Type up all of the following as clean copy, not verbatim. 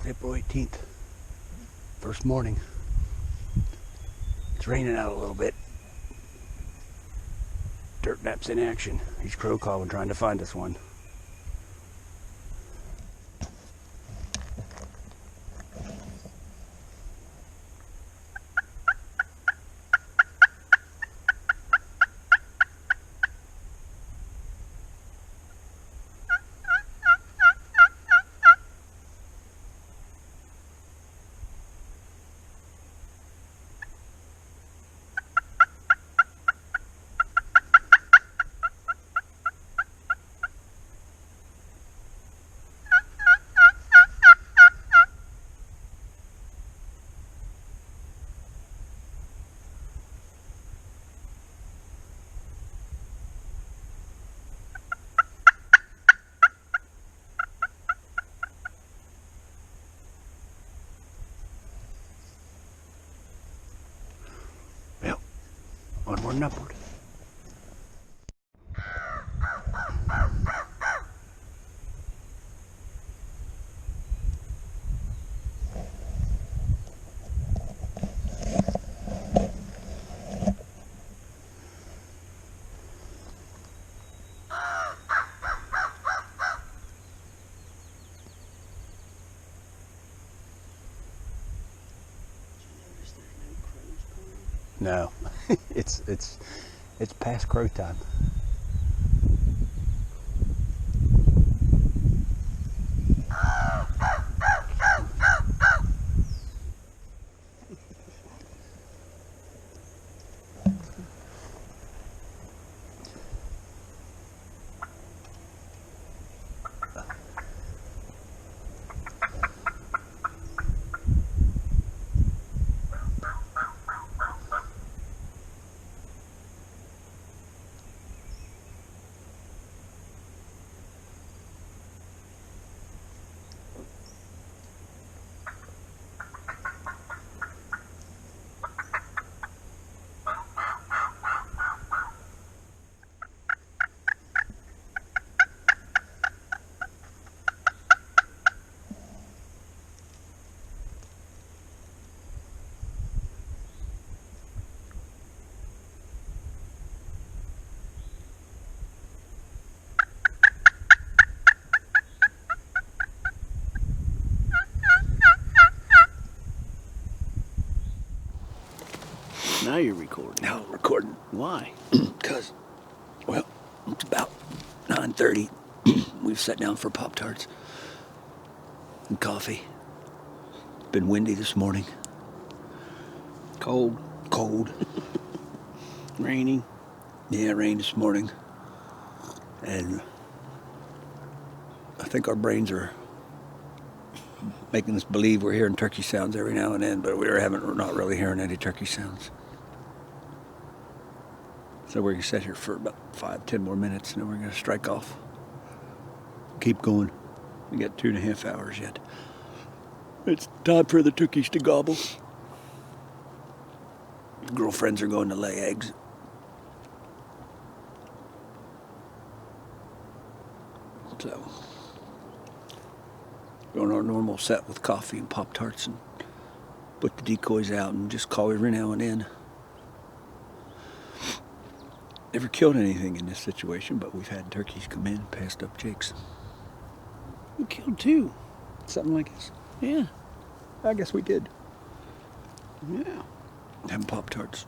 April 18th, first morning. It's raining out a little bit. Dirt Nap's in action. He's crow calling, trying to find us one. Well, onward and upward. No, it's past crow time. Now you're recording. Now recording. Why? Because, well, it's about 9:30. We've sat down for Pop-Tarts and coffee. Been windy this morning. Cold. Cold. Raining. Yeah, rain this morning. And I think our brains are making us believe we're hearing turkey sounds every now and then, but we're not really hearing any turkey sounds. So we're going to sit here for about 5-10 more minutes, and then we're going to strike off. Keep going. We got 2.5 hours yet. It's time for the turkeys to gobble. Girlfriends are going to lay eggs. So, we're on our normal set with coffee and Pop-Tarts and put the decoys out and just call every now and then. Never killed anything in this situation, but we've had turkeys come in and passed up chicks. We killed 2. Something like this. Yeah. I guess we did. Yeah. Having Pop-Tarts.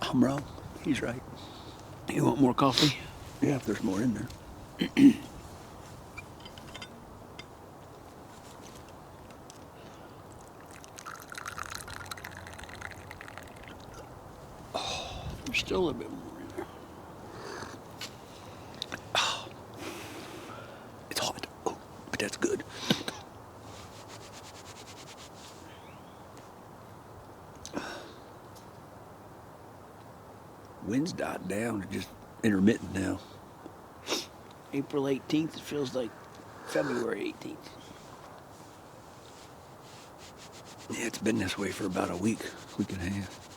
I'm wrong. He's right. You want more coffee? Yeah, if there's more in there. There's still a little bit more in there. It's hot. Oh, but that's good. Wind's died down. It's just intermittent now. April 18th, it feels like February 18th. Yeah, it's been this way for about a week and a half.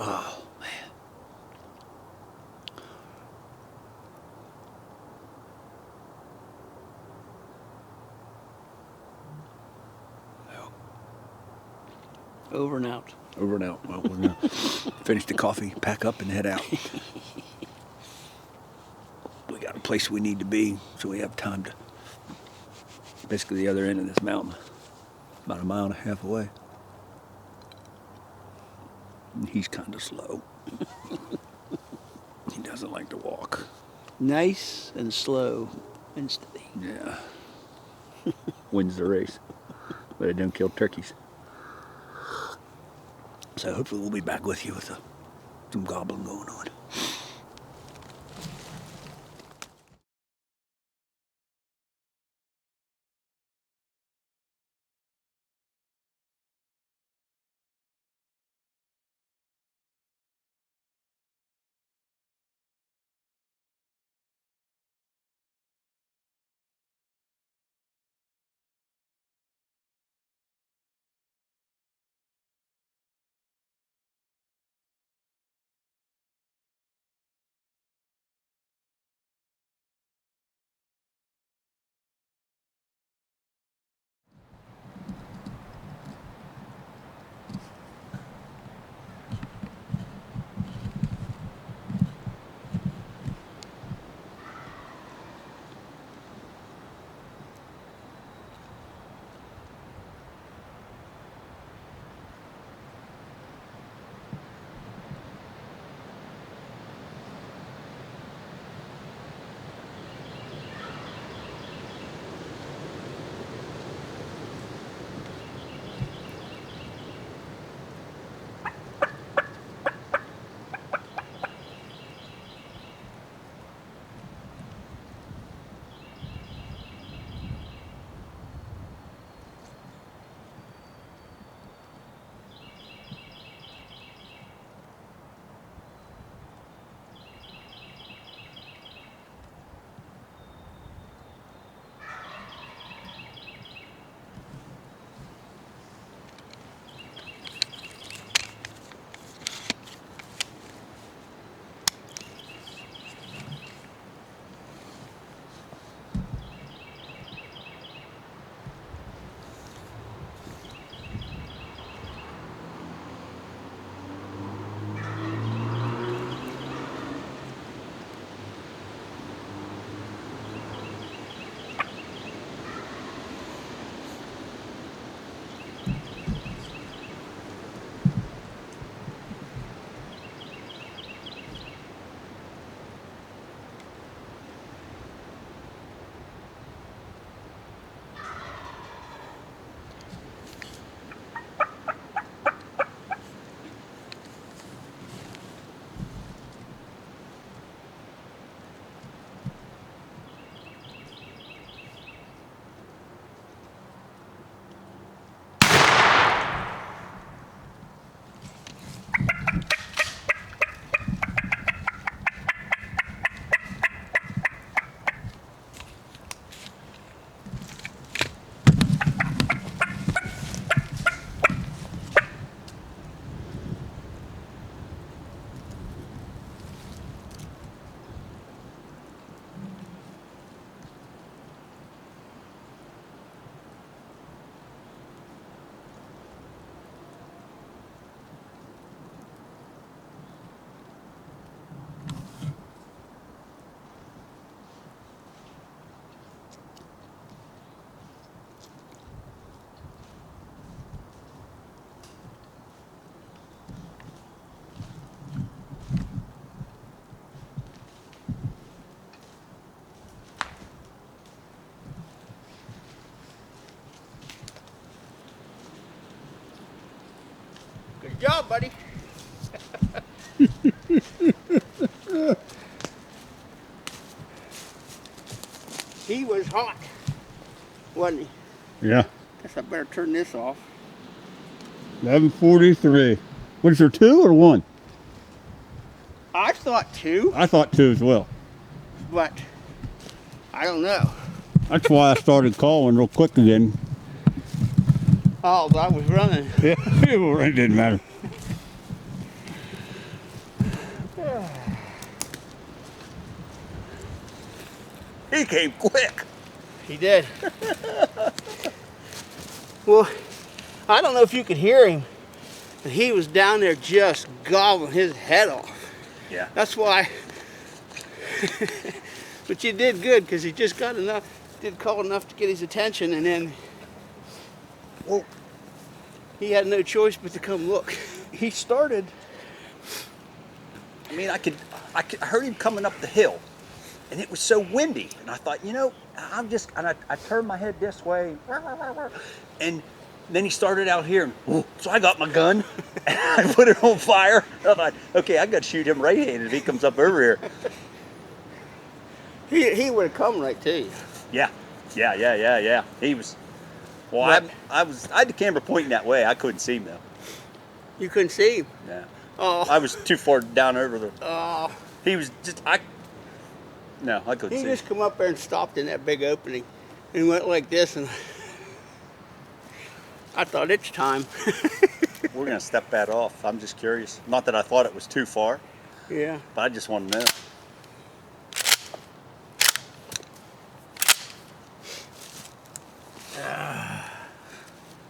Oh, man. Over and out. Over and out. Well, we're going to finish the coffee, pack up, and head out. We got a place we need to be, so we have time to. Basically, the other end of this mountain, about 1.5 miles away. And he's kind of slow. He doesn't like to walk. Nice and slow and steady. Yeah. Wins the race. But it don't kill turkeys. So hopefully we'll be back with you with some gobbling going on. Good job, buddy. He was hot, wasn't he? Yeah. Guess I better turn this off. 11:43. What is there, 2 or 1? I thought 2, I thought 2 as well. but I don't know. That's why I started calling real quick again. Oh, but I was running. Yeah, it didn't matter. He came quick. He did. Well, I don't know if you could hear him. And he was down there just gobbling his head off. Yeah. That's why. But you did good because he just got enough, did call enough to get his attention, and then, well, he had no choice but to come look. He started. I mean, I heard him coming up the hill, and it was so windy, and I thought, you know, I turned my head this way, and then he started out here, and so I got my gun, and I put it on fire. I thought, okay, I got to shoot him right-handed if he comes up over here. He would have come right to you. Yeah. He was. Well, But- I had the camera pointing that way. I couldn't see him though. You couldn't see him. Yeah. Oh. I was too far down over the. Oh. He was just No, I couldn't He see. just come up there and stopped in that big opening, and went like this, and I thought it's time. We're gonna step that off. I'm just curious. Not that I thought it was too far, Yeah. but I just want to know.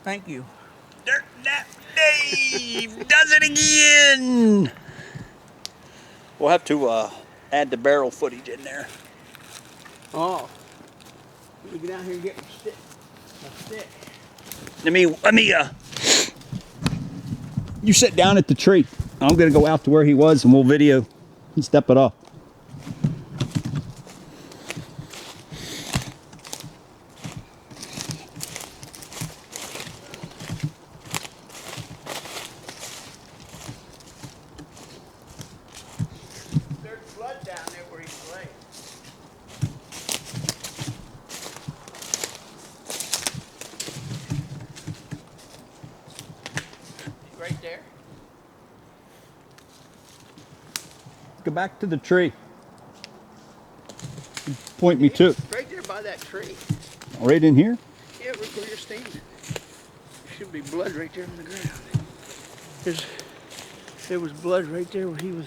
Thank you. Dirt Nap Dave does it again. We'll have to add the barrel footage in there. Oh. Let me get down here and get my stick. My stick. Let me you sit down at the tree. I'm gonna go out to where he was and we'll video and step it off. There's blood down there where he's laying. Right there. Go back to the tree. Point me to it. Right there by that tree. Right in here? Yeah, right where you're standing. There should be blood right there on the ground. There was blood right there where he was.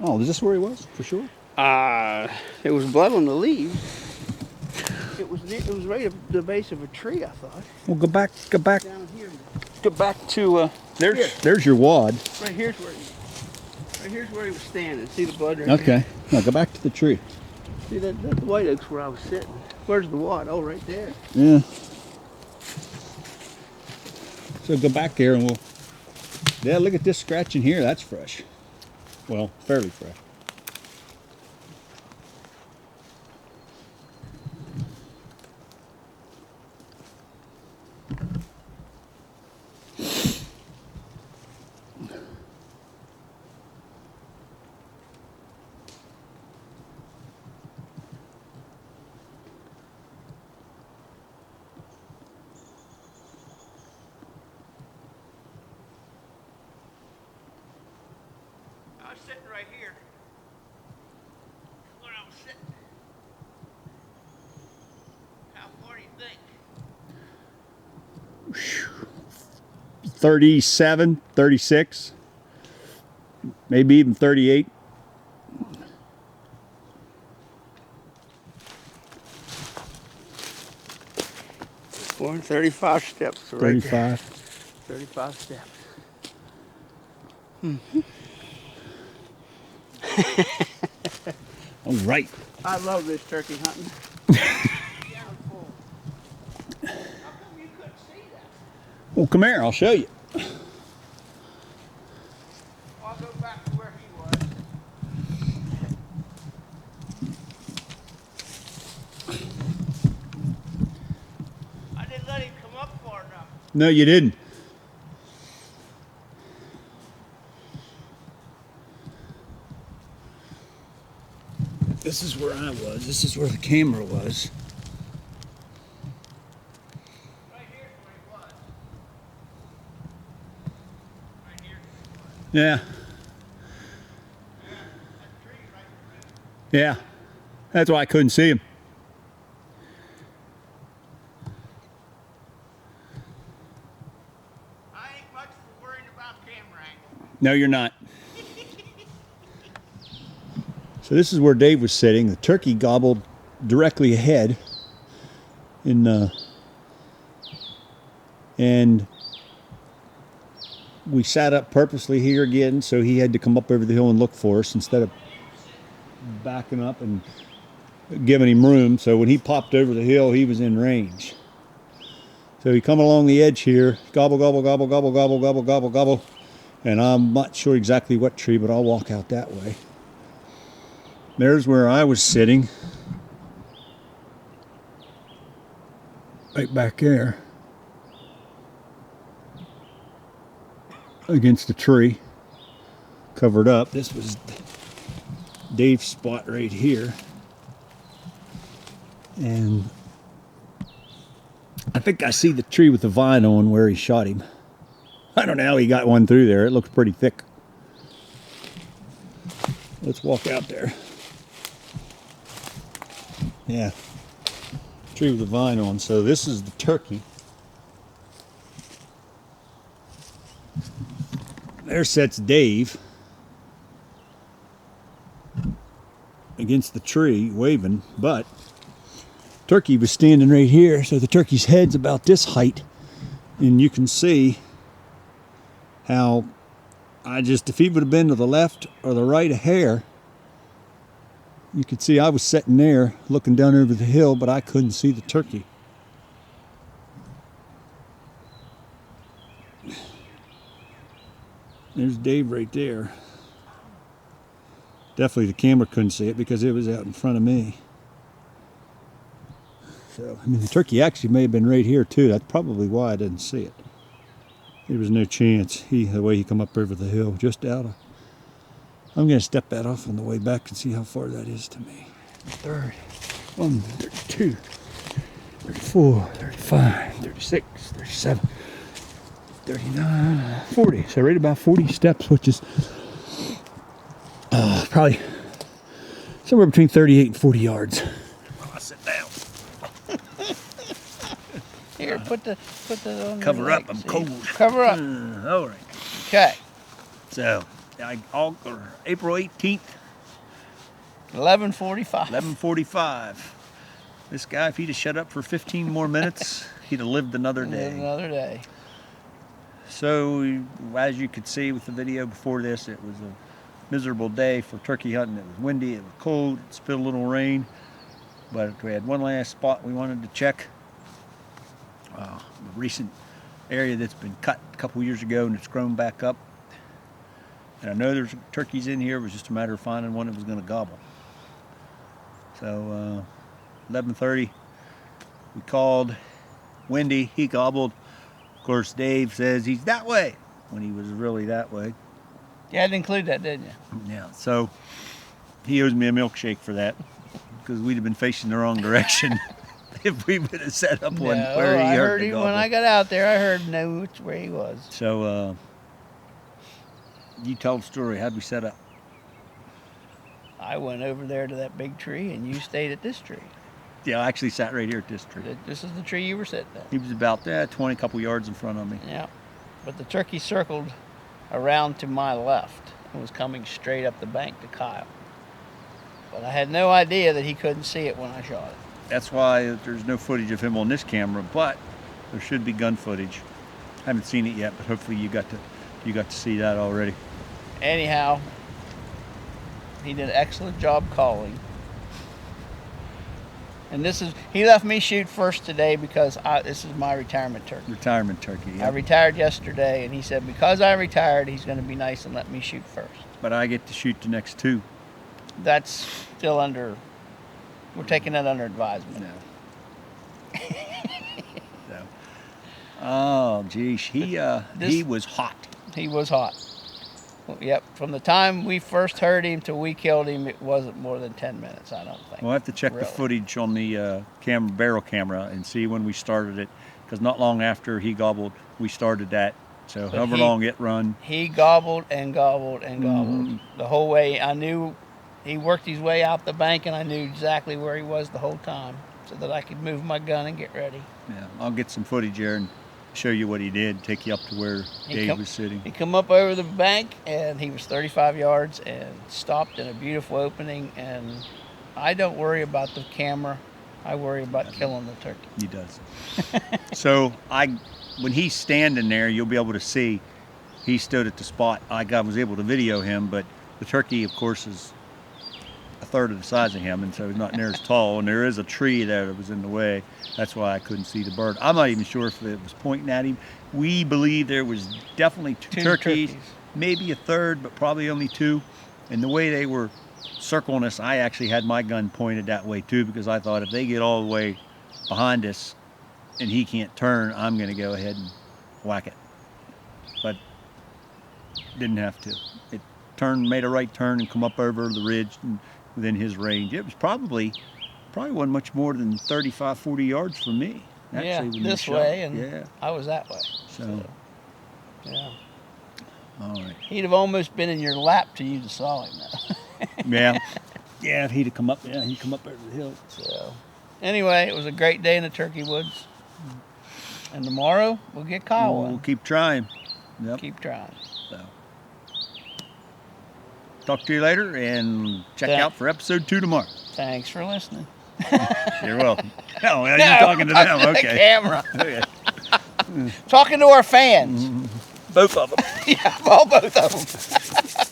Oh, is this where he was? For sure? There was blood on the leaves. It was right at the base of a tree, I thought. Well, go back Down here. go back to Here. there's your wad. Right here's where he was standing. See the blood right there? Okay. Now go back to the tree. See that's the white oaks where I was sitting. Where's the wad? Oh, right there. Yeah. So go back there and we'll. Yeah, look at this scratch in here. That's fresh. Well, fairly fresh. I was sitting right here. Where I was sitting. How far do you think? 37, 36, maybe even 38. More than 35 steps. Right there. 35. 35 steps. All right. I love this turkey hunting. Down full. How come you couldn't see that? Well, come here. I'll show you. I'll go back to where he was. I didn't let him come up far enough. No, you didn't. This is where I was. This is where the camera was. Right here's where he was. Right here's where he was. Yeah. That tree right there. Yeah. That's why I couldn't see him. I ain't much for worrying about camera angle. No, you're not. So this is where Dave was sitting. The turkey gobbled directly ahead. And we sat up purposely here again, so he had to come up over the hill and look for us instead of backing up and giving him room. So when he popped over the hill, he was in range. So he come along the edge here, gobble, gobble, gobble, gobble, gobble, gobble, gobble, gobble. And I'm not sure exactly what tree, but I'll walk out that way. There's where I was sitting. Right back there. Against the tree. Covered up. This was Dave's spot right here. And I think I see the tree with the vine on where he shot him. I don't know how he got one through there. It looks pretty thick. Let's walk out there. Yeah. Tree with the vine on. So this is the turkey. There sits Dave against the tree waving, but turkey was standing right here, so the turkey's head's about this height, and you can see how if he would have been to the left or the right a hair, you could see I was sitting there looking down over the hill, but I couldn't see the turkey. There's Dave right there. Definitely the camera couldn't see it because it was out in front of me. So, I mean, the turkey actually may have been right here too. That's probably why I didn't see it. There was no chance. The way he come up over the hill, just out of. I'm going to step that off on the way back and see how far that is to me. 31, 32, 34, 35, 36, 37, 39, 40. So right about 40 steps, which is probably somewhere between 38 and 40 yards. Well, I sit down. Here, put the on Cover your up, leg, I'm see? cold. Cover up. All right. Okay. So, April 18th, 11:45. 11:45. This guy, if he'd have shut up for 15 more minutes, he'd have lived another day. Another day. So, as you could see with the video before this, it was a miserable day for turkey hunting. It was windy, it was cold, it spilled a little rain, but we had one last spot we wanted to check. A recent area that's been cut a couple years ago and it's grown back up. And I know there's turkeys in here. It was just a matter of finding one that was going to gobble. So 11:30, we called Wendy. He gobbled. Of course, Dave says he's that way when he was really that way. You had to include that, didn't you? Yeah. So he owes me a milkshake for that because we'd have been facing the wrong direction if we would have set up one where he I heard heard the him gobble. when I got out there. I heard which way he was. So you tell the story. How'd we set up? I went over there to that big tree, and you stayed at this tree. Yeah, I actually sat right here at this tree. This is the tree you were sitting at. He was about 20 couple yards in front of me. Yeah, but the turkey circled around to my left and was coming straight up the bank to Kyle. But I had no idea that he couldn't see it when I shot it. That's why there's no footage of him on this camera, but there should be gun footage. I haven't seen it yet, but hopefully you got to see that already. Anyhow, he did an excellent job calling. And he left me shoot first today because this is my retirement turkey. Retirement turkey. I retired yesterday, and he said because I retired, he's going to be nice and let me shoot first. But I get to shoot the next two. That's still we're taking that under advisement. No. So. Oh, geez. He was hot. He was hot. Well, yep. From the time we first heard him till we killed him, it wasn't more than 10 minutes, I don't think. We'll have to check the footage on the barrel camera and see when we started it, because not long after he gobbled, we started that. So however long it run. He gobbled and gobbled and gobbled the whole way. I knew he worked his way out the bank, and I knew exactly where he was the whole time, so that I could move my gun and get ready. Yeah, I'll get some footage there and show you what he did, take you up to where Dave was sitting. He come up over the bank, and he was 35 yards and stopped in a beautiful opening, and I don't worry about the camera. I worry about killing the turkey. He does. So when he's standing there, you'll be able to see he stood at the spot. Was able to video him, but the turkey, of course, is a third of the size of him, and so he's not near as tall. And there is a tree there that was in the way. That's why I couldn't see the bird. I'm not even sure if it was pointing at him. We believe there was definitely two turkeys, maybe a third, but probably only two. And the way they were circling us, I actually had my gun pointed that way too, because I thought if they get all the way behind us and he can't turn, I'm going to go ahead and whack it. But didn't have to. It made a right turn and come up over the ridge and within his range. It was probably wasn't much more than 35, 40 yards from me. Yeah, when you this shot. way, and yeah. I was that way. So, Yeah. all right. He'd have almost been in your lap till you saw him, though. Yeah. Yeah, if he'd have come up, he'd come up over the hill. So, anyway, it was a great day in the turkey woods. And tomorrow, we'll get Kyle We'll one. keep trying. Yep. Keep trying. So. Talk to you later, and check Yeah. out for episode 2 tomorrow. Thanks for listening. You're welcome. Oh, well, No, you're talking to them. talking to the Okay. camera. Okay. Talking to our fans. Both of them. Yeah, well, both of them.